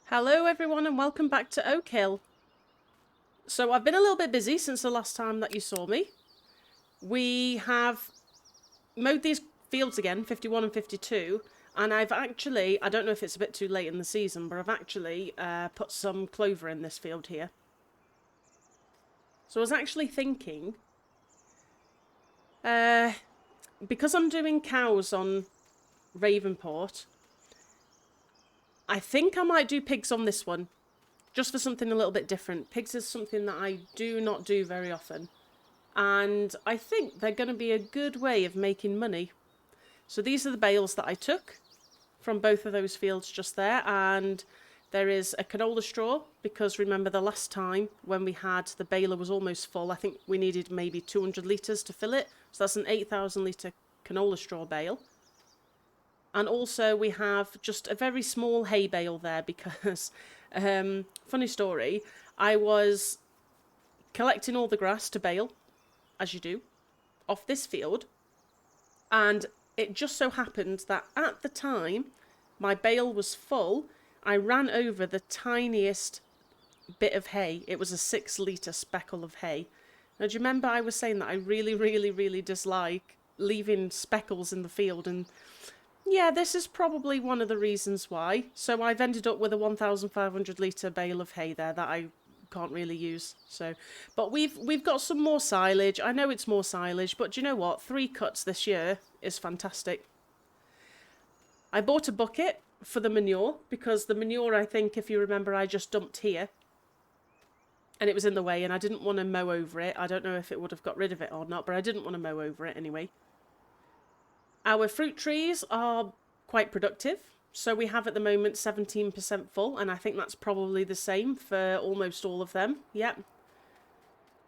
Hello everyone and welcome back to Oakhill. So I've been a little bit busy since the last time that you saw me. We have mowed these fields again, 51 and 52, and I've actually, I don't know if it's a bit too late in the season, but I've actually put some clover in this field here. So I was actually thinking, because I'm doing cows on Ravenport, I think I might do pigs on this one. Just for something a little bit different. Pigs is something that I do not do very often. And I think they're going to be a good way of making money. So these are the bales that I took from both of those fields just there. And there is a canola straw, because remember the last time when we had the baler was almost full. I think we needed maybe 200 litres to fill it. So that's an 8,000 litre canola straw bale. And also we have just a very small hay bale there because, funny story, I was collecting all the grass to bale, as you do, off this field. And it just so happened that at the time my bale was full, I ran over the tiniest bit of hay. It was a 6 litre speckle of hay. Now do you remember I was saying that I really dislike leaving speckles in the field, and yeah, this is probably one of the reasons why. So I've ended up with a 1,500 litre bale of hay there that I can't really use. So, but we've got some more silage. I know it's more silage, but do you know what? 3 cuts this year is fantastic. I bought a bucket for the manure because the manure, I think, if you remember, I just dumped here. And it was in the way and I didn't want to mow over it. I don't know if it would have got rid of it or not, but I didn't want to mow over it anyway. Our fruit trees are quite productive. So we have at the moment 17% full, and I think that's probably the same for almost all of them. Yep.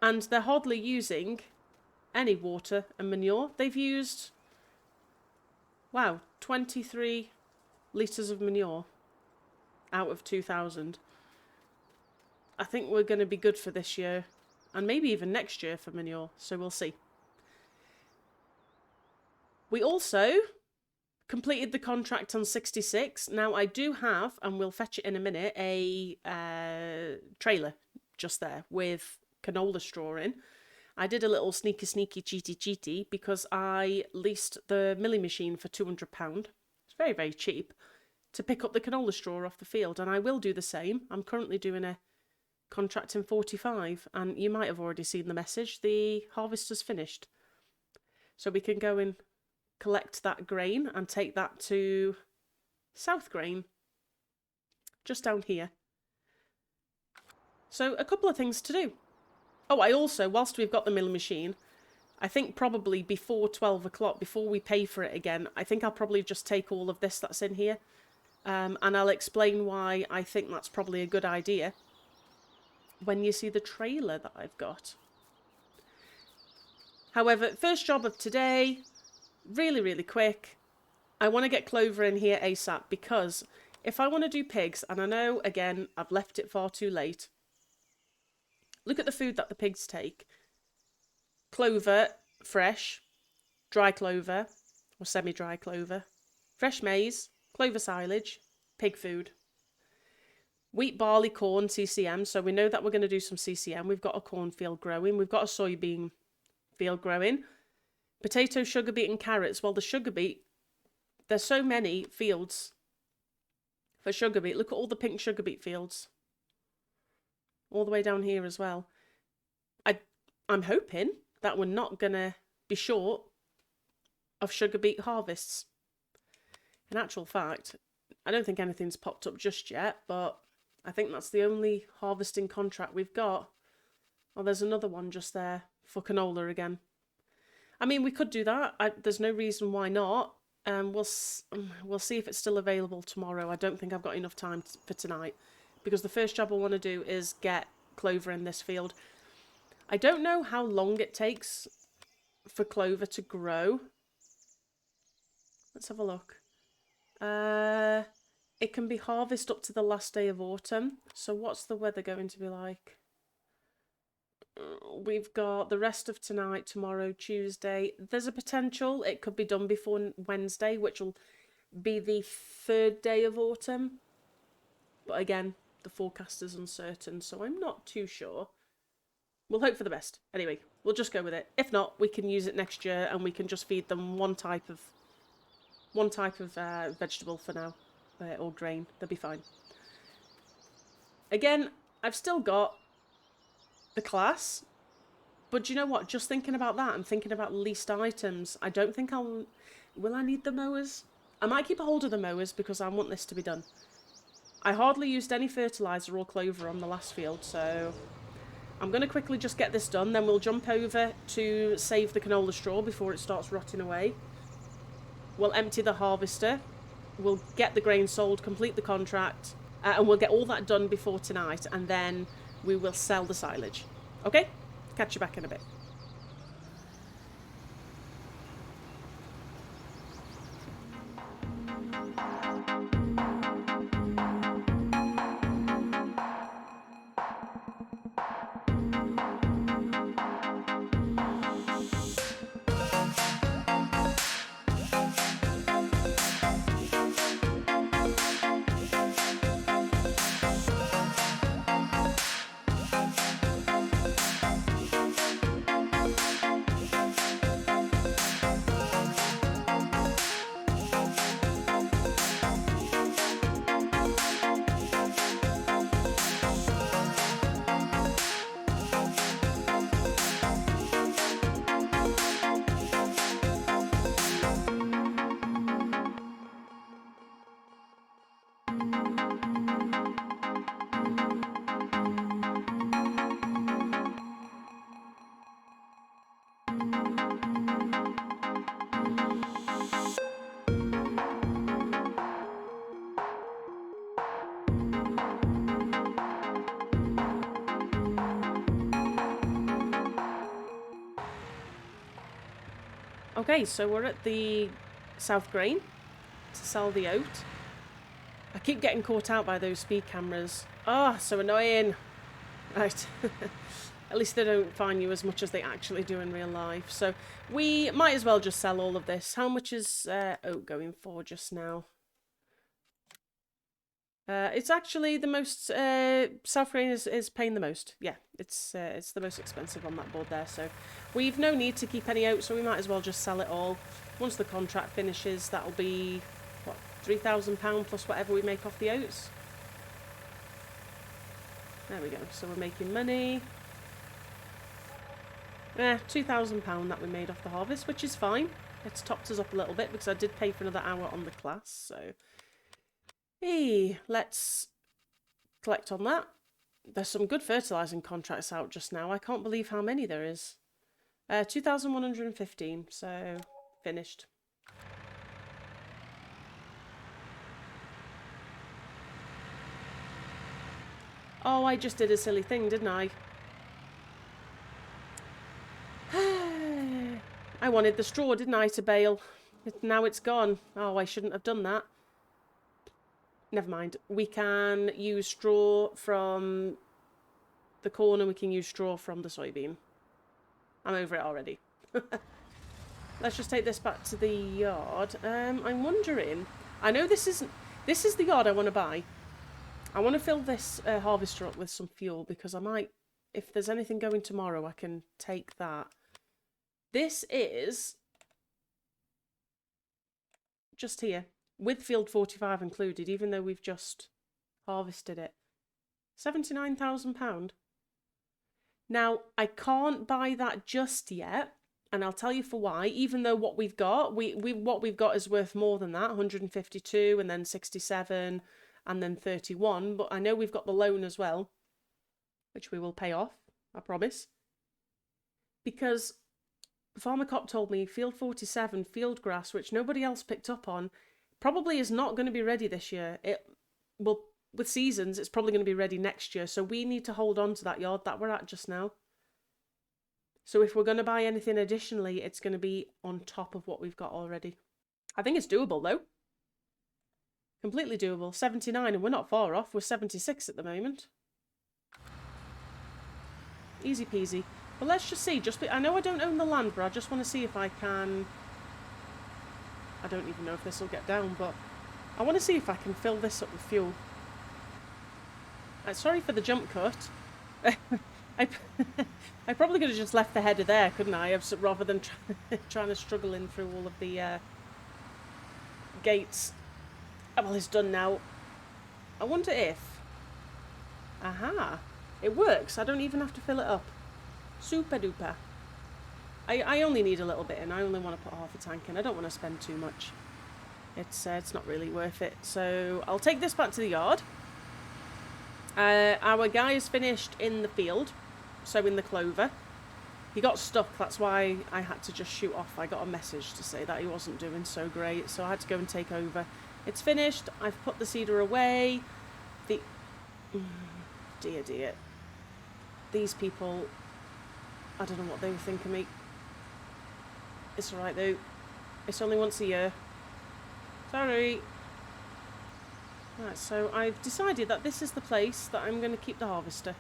And they're hardly using any water and manure. They've used, wow, 23 litres of manure out of 2,000. I think we're going to be good for this year, and maybe even next year for manure, so we'll see. We also completed the contract on 66. Now I do have, and we'll fetch it in a minute, a trailer just there with canola straw in. I did a little sneaky cheaty because I leased the milling machine for £200. It's very cheap to pick up the canola straw off the field, and I will do the same. I'm currently doing a contract in 45, and you might have already seen the message. The harvester's finished, so we can go and collect that grain and take that to South Grain, just down here. So a couple of things to do. Oh, I also, whilst we've got the milling machine, I think probably before 12 o'clock, before we pay for it again, I think I'll probably just take all of this that's in here, and I'll explain why I think that's probably a good idea when you see the trailer that I've got. However, first job of today, really quick, I want to get Clover in here ASAP, because if I want to do pigs, and I know, again, I've left it far too late, look at the food that the pigs take. Clover, fresh, dry clover, or semi-dry clover, fresh maize, clover silage, pig food. Wheat, barley, corn, CCM, so we know that we're going to do some CCM. We've got a cornfield growing, we've got a soybean field growing. Potato, sugar beet and carrots. Well, the sugar beet, there's so many fields for sugar beet. Look at all the pink sugar beet fields. All the way down here as well. I'm hoping that we're not going to be short of sugar beet harvests. In actual fact, I don't think anything's popped up just yet, but I think that's the only harvesting contract we've got. Oh, there's another one just there for canola again. I mean, we could do that. There's no reason why not. We'll see if it's still available tomorrow. I don't think I've got enough time for tonight, because the first job I want to do is get clover in this field. I don't know how long it takes for clover to grow. Let's have a look. It can be harvested up to the last day of autumn. So what's the weather going to be like? We've got the rest of tonight, tomorrow, Tuesday. There's a potential it could be done before Wednesday, which will be the 3rd day of autumn. But again, the forecast is uncertain, so I'm not too sure. We'll hope for the best. Anyway, we'll just go with it. If not, we can use it next year and we can just feed them one type of vegetable for now, or grain. They'll be fine. Again, I've still got the Claas, but do you know what? Just thinking about that and thinking about leased items, I don't think will I need the mowers? I might keep a hold of the mowers because I want this to be done. I hardly used any fertiliser or clover on the last field, so I'm going to quickly just get this done, then we'll jump over to save the canola straw before it starts rotting away. We'll empty the harvester, we'll get the grain sold, complete the contract, and we'll get all that done before tonight, and then we will sell the silage. Okay? Catch you back in a bit. Okay, so we're at the South Grain to sell the oat. I keep getting caught out by those speed cameras. Oh, so annoying. Right. At least they don't fine you as much as they actually do in real life. So we might as well just sell all of this. How much is oat going for just now? It's actually the most, South Grain is paying the most. Yeah, it's the most expensive on that board there. So we've no need to keep any oats, so we might as well just sell it all. Once the contract finishes, that'll be, what, £3,000 plus whatever we make off the oats. There we go, so we're making money. £2,000 that we made off the harvest, which is fine. It's topped us up a little bit because I did pay for another hour on the Claas, so... Hey, let's collect on that. There's some good fertilising contracts out just now. I can't believe how many there is. 2,115, so finished. Oh, I just did a silly thing, didn't I? I wanted the straw, didn't I, to bale? Now it's gone. Oh, I shouldn't have done that. Never mind. We can use straw from the corn and we can use straw from the soybean. I'm over it already. Let's just take this back to the yard. I'm wondering... I know this is the yard I want to buy. I want to fill this harvester up with some fuel because I might... If there's anything going tomorrow, I can take that. This is... just here. With field 45 included, even though we've just harvested it. £79,000. Now, I can't buy that just yet, and I'll tell you for why. Even though what we've got, what we've got is worth more than that, 152 and then 67 and then 31. But I know we've got the loan as well, which we will pay off, I promise. Because Farmer Cop told me field 47, field grass, which nobody else picked up on, probably is not going to be ready this year. Well, with seasons, it's probably going to be ready next year. So we need to hold on to that yard that we're at just now. So if we're going to buy anything additionally, it's going to be on top of what we've got already. I think it's doable though. Completely doable. 79, and we're not far off. We're 76 at the moment. Easy peasy. But let's just see. I know I don't own the land, but I just want to see if I can... I don't even know if this will get down, but I want to see if I can fill this up with fuel. Sorry for the jump cut. I, I probably could have just left the header there, couldn't I? Rather than trying to struggle in through all of the gates. Oh, well, it's done now. I wonder if... Aha! It works. I don't even have to fill it up. Super duper. I only need a little bit and I only want to put half a tank in. I don't want to spend too much. It's not really worth it. So I'll take this back to the yard. Our guy is finished in the field, sowing the clover. He got stuck, that's why I had to just shoot off. I got a message to say that he wasn't doing so great, so I had to go and take over. It's finished, I've put the seeder away. Dear. These people, I don't know what they were thinking of me. It's alright though. It's only once a year. Sorry. Right, so I've decided that this is the place that I'm going to keep the harvester.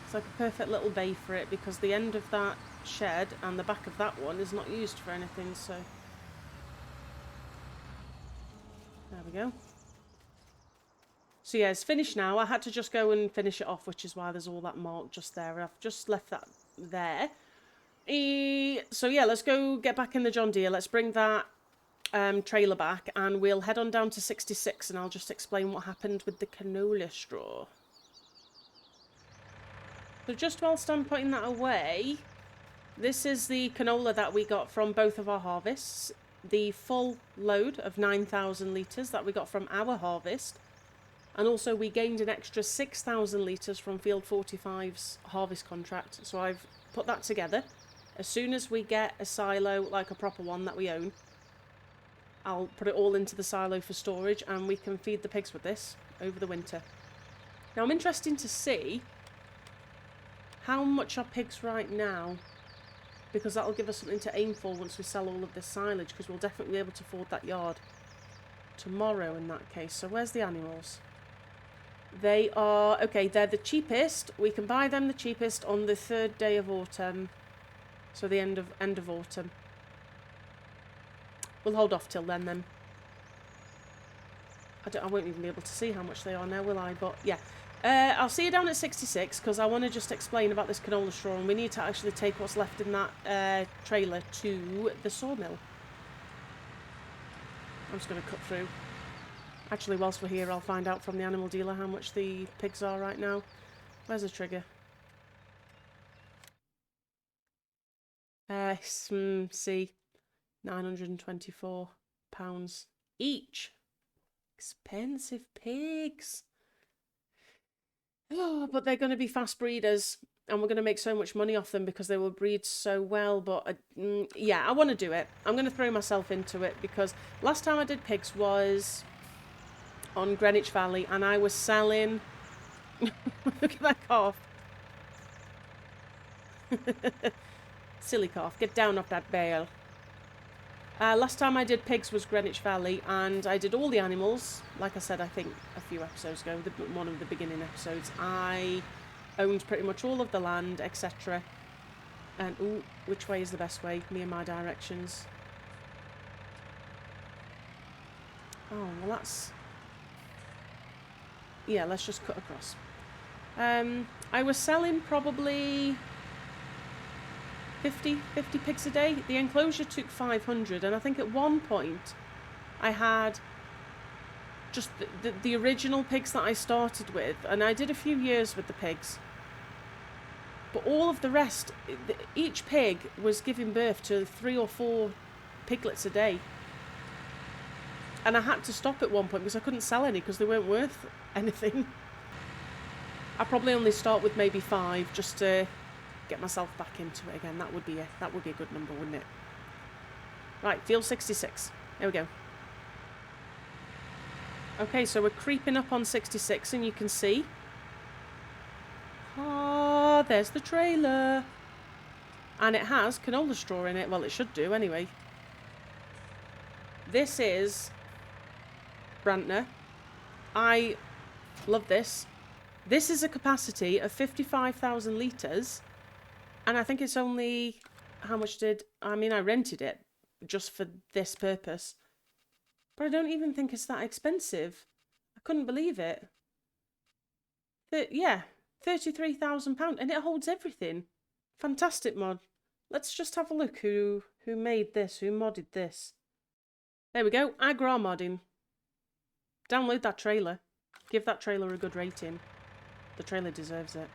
It's like a perfect little bay for it because the end of that shed and the back of that one is not used for anything, so... There we go. So yeah, it's finished now. I had to just go and finish it off, which is why there's all that mark just there. I've just left that there. So yeah, let's go get back in the John Deere. Let's bring that trailer back and we'll head on down to 66 and I'll just explain what happened with the canola straw. So just whilst I'm putting that away, this is the canola that we got from both of our harvests. The full load of 9,000 litres that we got from our harvest. And also we gained an extra 6,000 litres from Field 45's harvest contract. So I've put that together. As soon as we get a silo, like a proper one that we own, I'll put it all into the silo for storage and we can feed the pigs with this over the winter. Now I'm interested to see how much are pigs right now, because that'll give us something to aim for once we sell all of this silage, because we'll definitely be able to afford that yard tomorrow in that case. So where's the animals? They are, okay, they're the cheapest. We can buy them the cheapest on the 3rd day of autumn. So the end of autumn. We'll hold off till then. I won't even be able to see how much they are now, will I? But yeah. I'll see you down at 66 because I want to just explain about this canola straw and we need to actually take what's left in that trailer to the sawmill. I'm just going to cut through. Actually, whilst we're here, I'll find out from the animal dealer how much the pigs are right now. Where's the trigger? See, £924 each. Expensive pigs. Oh, but they're going to be fast breeders and we're going to make so much money off them because they will breed so well. But yeah, I want to do it. I'm going to throw myself into it because last time I did pigs was on Greenwich Valley and I was selling... Look at that calf. Silly calf, get down off that bale. Last time I did pigs was Greenwich Valley and I did all the animals. Like I said, I think a few episodes ago, one of the beginning episodes, I owned pretty much all of the land, etc. And, ooh, which way is the best way? Me and my directions. Oh, well that's... Yeah, let's just cut across. I was selling probably 50 pigs a day. The enclosure took 500 and I think at one point I had just the original pigs that I started with, and I did a few years with the pigs, but all of the rest, each pig was giving birth to 3 or 4 piglets a day, and I had to stop at one point because I couldn't sell any because they weren't worth anything. I probably only start with maybe 5 just to get myself back into it again. That would be a good number, wouldn't it? Right, field 66. There we go. Okay, so we're creeping up on 66 and you can see... Ah, there's the trailer. And it has canola straw in it. Well, it should do anyway. This is Brantner. I love this. This is a capacity of 55,000 litres. And I think it's only... How much did... I mean, I rented it just for this purpose. But I don't even think it's that expensive. I couldn't believe it. Yeah, £33,000, and it holds everything. Fantastic mod. Let's just have a look who made this, who modded this. There we go, Agra modding. Download that trailer. Give that trailer a good rating. The trailer deserves it.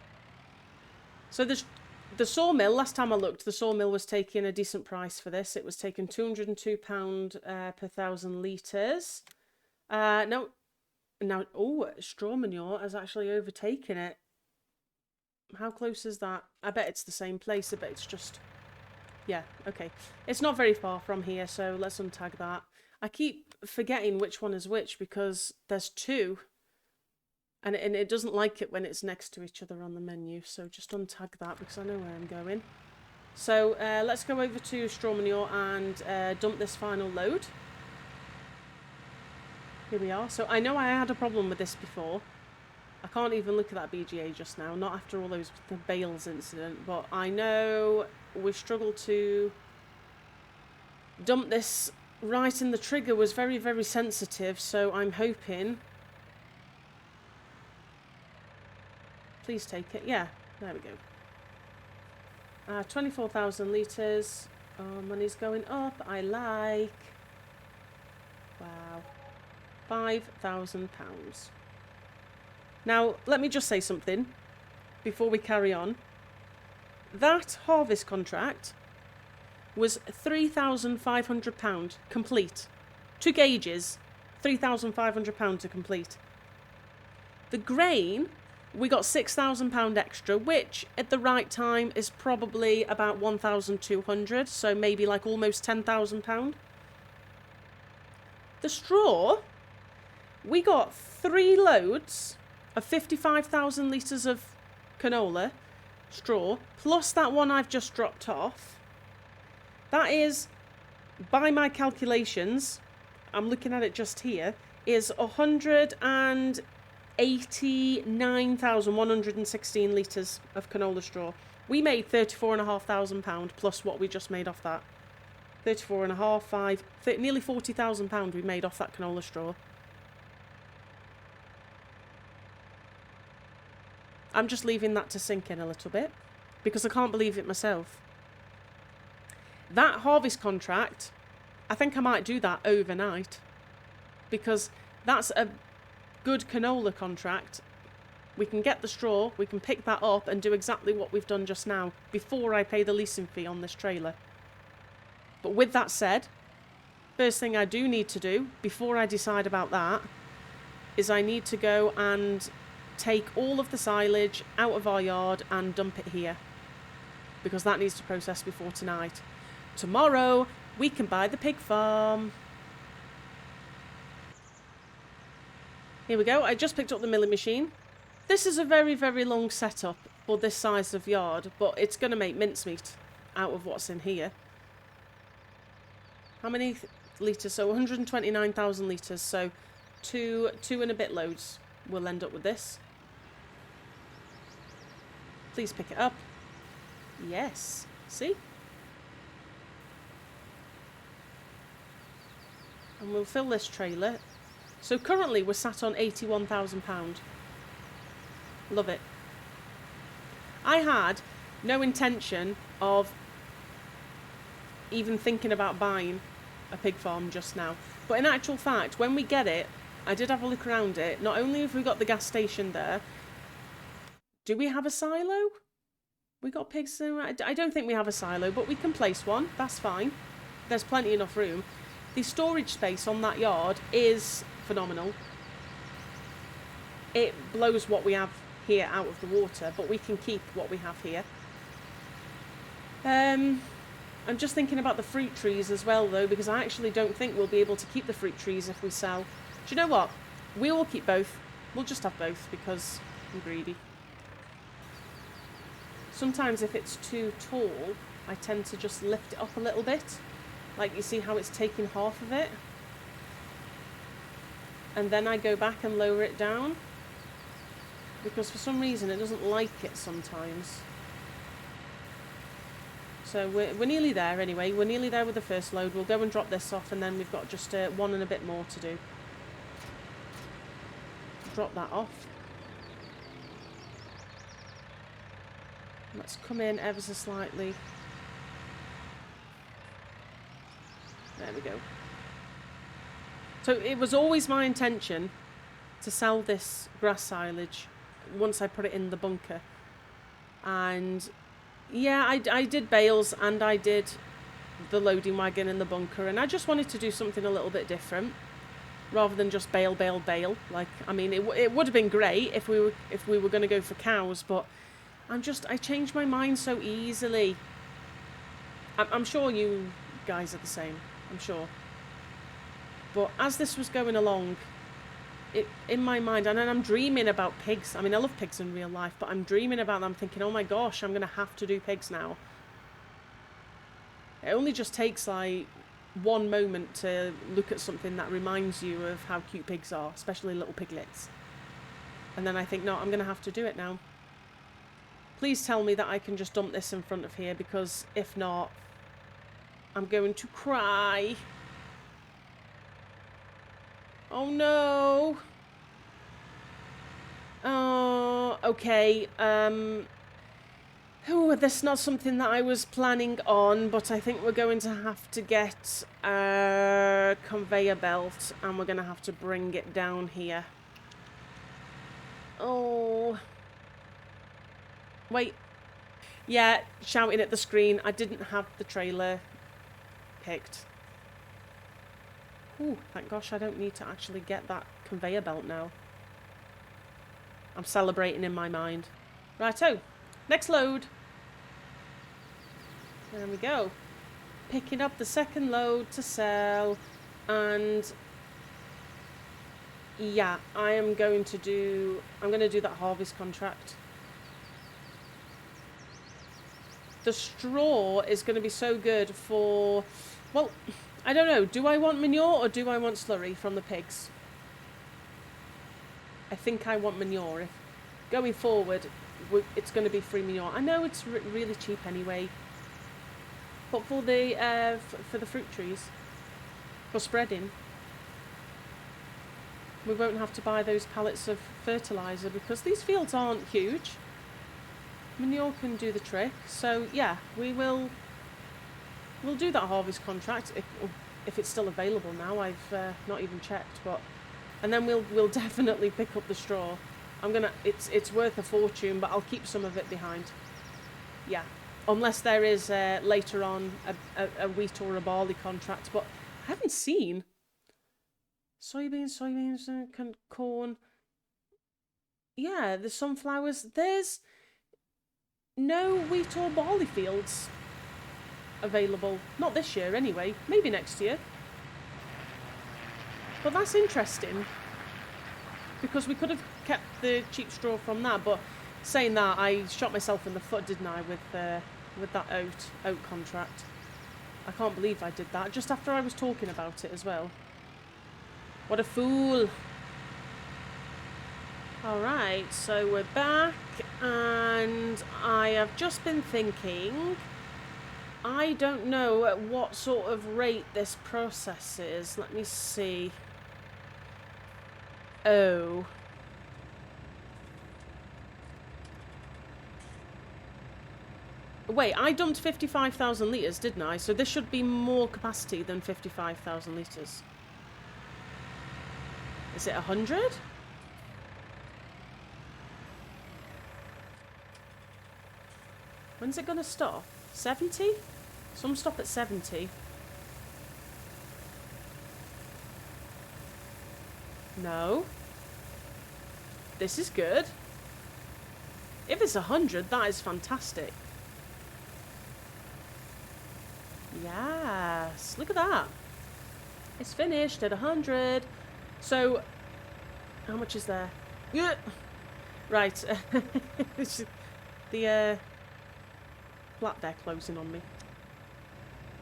So the sawmill, last time I looked, the sawmill was taking a decent price for this. It was taking £202 per 1,000 litres. No, now, oh, straw manure has actually overtaken it. How close is that? I bet it's the same place. I bet it's just... Yeah, okay. It's not very far from here, so let's untag that. I keep forgetting which one is which because there's two. And it doesn't like it when it's next to each other on the menu. So just untag that because I know where I'm going. So let's go over to straw manure and dump this final load. Here we are. So I know I had a problem with this before. I can't even look at that BGA just now. Not after all the bales incident. But I know we struggled to dump this right, and the trigger was very, very sensitive. So I'm hoping... Please take it. Yeah, there we go. 24,000 litres. Oh, money's going up. I like. Wow. £5,000. Now, let me just say something before we carry on. That harvest contract was £3,500 complete. 2 gauges, £3,500 to complete. The grain... We got £6,000 extra, which at the right time is probably about 1,200, so maybe like almost £10,000. The straw, we got 3 loads of 55,000 litres of canola straw, plus that one I've just dropped off. That is, by my calculations, I'm looking at it just here, is 189,116 litres of canola straw. We made £34,500 plus what we just made off that. 34.5, nearly £40,000 we made off that canola straw. I'm just leaving that to sink in a little bit because I can't believe it myself. That harvest contract, I think I might do that overnight because that's a good canola contract. We can get the straw, we can pick that up and do exactly what we've done just now before I pay the leasing fee on this trailer. But with that said, first thing I do need to do before I decide about that is I need to go and take all of the silage out of our yard and dump it here because that needs to process before tonight. Tomorrow we can buy the pig farm. Here we go. I just picked up the milling machine. This is a very, very long setup for this size of yard, but it's going to make mincemeat out of what's in here. How many litres? So 129,000 litres. So two and a bit loads will end up with this. Please pick it up. Yes. See? And we'll fill this trailer. So currently we're sat on £81,000. Love it. I had no intention of even thinking about buying a pig farm just now. But in actual fact, when we get it, I did have a look around it. Not only have we got the gas station there, do we have a silo? We got pigs in... I don't think we have a silo, but we can place one. That's fine. There's plenty enough room. The storage space on that yard is phenomenal. It blows what we have here out of the water, but we can keep what we have here. I'm just thinking about the fruit trees as well, though, because I actually don't think we'll be able to keep the fruit trees if we sell. Do you know what? We will keep both. We'll just have both because I'm greedy. Sometimes if it's too tall, I tend to just lift it up a little bit. Like, you see how it's taking half of it? And then I go back and lower it down. Because for some reason it doesn't like it sometimes. So we're nearly there anyway. We're nearly there with the first load. We'll go and drop this off, and then we've got just one and a bit more to do. Drop that off. Let's come in ever so slightly. There we go. So it was always my intention to sell this grass silage once I put it in the bunker. And yeah, I did bales and I did the loading wagon in the bunker, and I just wanted to do something a little bit different rather than just bale. Like, I mean, it would have been great if we were going to go for cows, but I changed my mind so easily. I'm sure you guys are the same. I'm sure. But as this was going along, in my mind, and then I'm dreaming about pigs. I mean, I love pigs in real life, but I'm dreaming about them, thinking, oh my gosh, I'm going to have to do pigs now. It only just takes, like, one moment to look at something that reminds you of how cute pigs are, especially little piglets. And then I think, no, I'm going to have to do it now. Please tell me that I can just dump this in front of here, because if not, I'm going to cry. Oh no. Oh, okay. Oh, that's not something that I was planning on, but I think we're going to have to get a conveyor belt, and we're going to have to bring it down here. Oh. Wait. Yeah, shouting at the screen. I didn't have the trailer picked. Ooh, thank gosh I don't need to actually get that conveyor belt now. I'm celebrating in my mind. Righto, next load. There we go. Picking up the second load to sell. And yeah, I'm going to do that harvest contract. The straw is going to be so good for, well, I don't know. Do I want manure or do I want slurry from the pigs? I think I want manure. If going forward, it's going to be free manure. I know it's really cheap anyway. But for the fruit trees, for spreading, we won't have to buy those pallets of fertilizer because these fields aren't huge. Manure can do the trick. So yeah, we'll do that harvest contract if it's still available now. I've not even checked, but and then we'll definitely pick up the straw. It's worth a fortune, but I'll keep some of it behind. Yeah, unless there is later on a wheat or a barley contract, but I haven't seen soybeans, corn. Yeah, the sunflowers. There's no wheat or barley fields available. Not this year anyway. Maybe next year. But that's interesting. Because we could have kept the cheap straw from that. But saying that, I shot myself in the foot, didn't I, with that oat contract. I can't believe I did that. Just after I was talking about it as well. What a fool. Alright, so we're back, and I have just been thinking, I don't know at what sort of rate this process is. Let me see. Oh. Wait, I dumped 55,000 litres, didn't I? So this should be more capacity than 55,000 litres. Is it 100? When's it going to stop? 70? Some stop at 70. No. This is good. If it's 100, that is fantastic. Yes. Look at that. It's finished at 100. So, how much is there? Yeah. Right. The, flat there closing on me.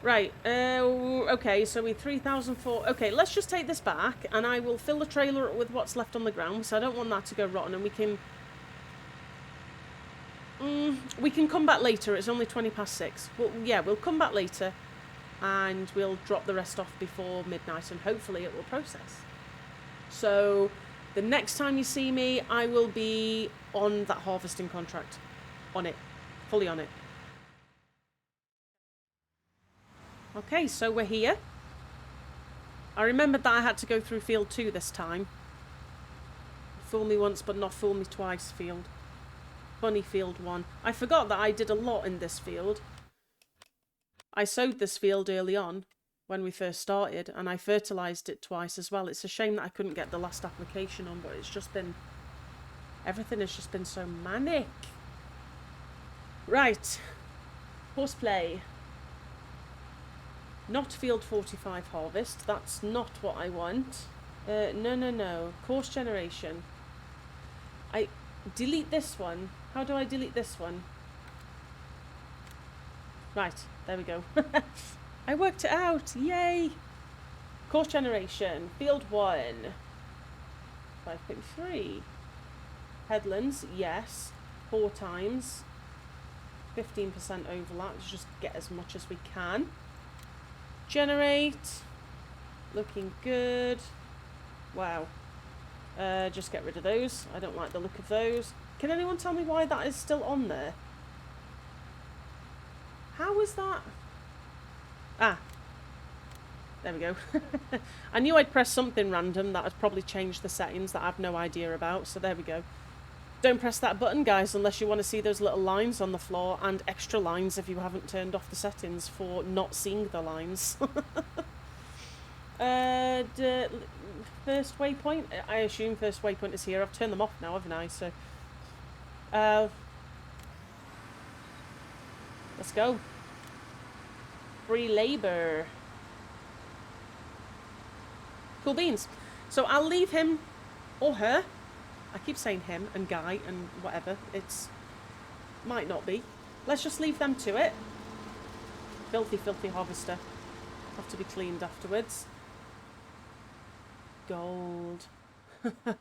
Right, okay, so we 3,004. Okay, let's just take this back, and I will fill the trailer up with what's left on the ground, so I don't want that to go rotten, and we can... we can come back later. It's only 6:20. Well, yeah, we'll come back later and we'll drop the rest off before midnight and hopefully it will process. So the next time you see me, I will be on that harvesting contract. On it. Fully on it. Okay, so we're here. I remembered that I had to go through field 2 this time. Fool me once but not fool me twice field. Funny field 1. I forgot that I did a lot in this field. I sowed this field early on when we first started and I fertilised it twice as well. It's a shame that I couldn't get the last application on, but it's just been... everything has just been so manic. Right. Horseplay. Not field 45 harvest. That's not what I want. No. Course generation. I delete this one. How do I delete this one? Right, there we go. I worked it out. Yay! Course generation. Field 1. 5.3. Headlands, yes. 4 times. 15% overlap. Let's just get as much as we can. Generate. Looking good. Wow. Just get rid of those. I don't like the look of those. Can anyone tell me why that is still on there? How is that? Ah. There we go. I knew I'd press something random that would probably change the settings that I have no idea about. So there we go. Don't press that button, guys, unless you want to see those little lines on the floor and extra lines if you haven't turned off the settings for not seeing the lines. First waypoint? I assume first waypoint is here. I've turned them off now, haven't I? So, let's go. Free labour. Cool beans. So I'll leave him or her. I keep saying him and Guy and whatever. It's... might not be. Let's just leave them to it. Filthy, filthy harvester. Have to be cleaned afterwards. Gold.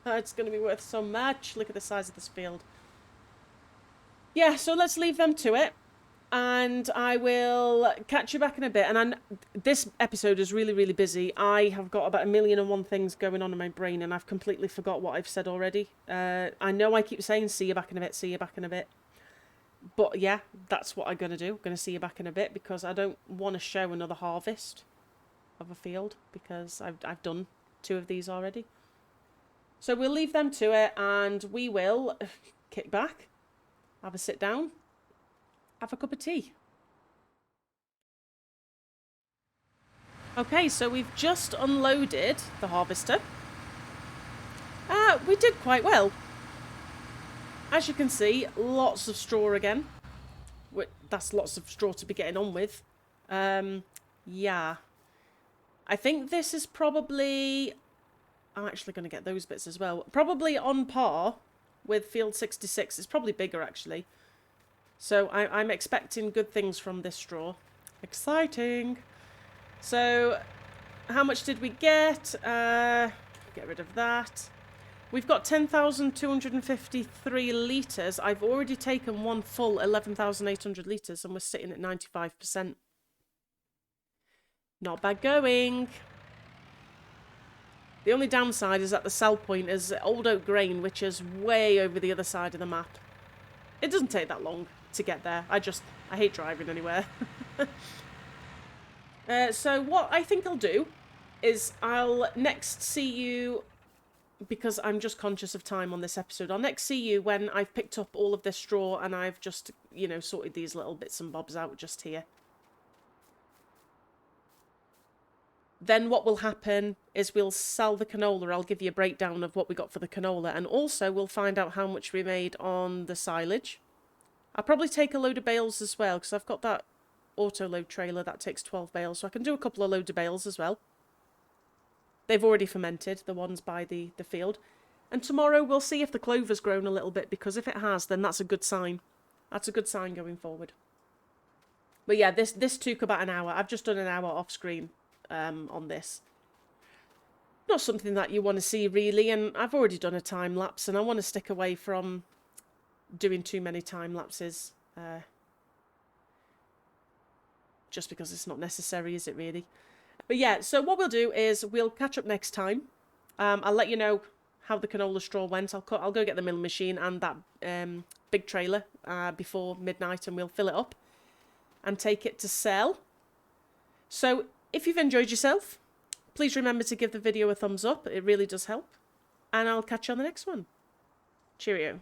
It's going to be worth so much. Look at the size of this field. Yeah, so let's leave them to it. And I will catch you back in a bit. And this episode is really, really busy. I have got about 1,000,001 things going on in my brain, and I've completely forgot what I've said already. I know I keep saying, see you back in a bit, see you back in a bit. But yeah, that's what I'm going to do. I'm going to see you back in a bit, because I don't want to show another harvest of a field, because I've done 2 of these already. So we'll leave them to it, and we will kick back, have a sit down, have a cup of tea. Okay, so we've just unloaded the harvester. We did quite well. As you can see, lots of straw again. That's lots of straw to be getting on with. Yeah. I think this is probably... I'm actually going to get those bits as well. Probably on par with field 66. It's probably bigger, actually. So I'm expecting good things from this straw. Exciting. So how much did we get? Get rid of that. We've got 10,253 litres. I've already taken one full 11,800 litres and we're sitting at 95%. Not bad going. The only downside is that the sell point is Old Oak Grain, which is way over the other side of the map. It doesn't take that long to get there. I hate driving anywhere. So what I think I'll do is I'll next see you, because I'm just conscious of time on this episode, I'll next see you when I've picked up all of this straw and I've just, you know, sorted these little bits and bobs out just here. Then what will happen is we'll sell the canola. I'll give you a breakdown of what we got for the canola, and also we'll find out how much we made on the silage. I'll probably take a load of bales as well, because I've got that Autoload trailer that takes 12 bales, so I can do a couple of loads of bales as well. They've already fermented, the ones by the field. And tomorrow we'll see if the clover's grown a little bit, because if it has, then that's a good sign. That's a good sign going forward. But yeah, this took about an hour. I've just done an hour off screen on this. Not something that you want to see really, and I've already done a time lapse, and I want to stick away from doing too many time lapses. Just because it's not necessary, is it really? But yeah, so what we'll do is we'll catch up next time. I'll let you know how the canola straw went. I'll go get the milling machine and that big trailer before midnight, and we'll fill it up and take it to sell. So if you've enjoyed yourself, please remember to give the video a thumbs up. It really does help. And I'll catch you on the next one. Cheerio.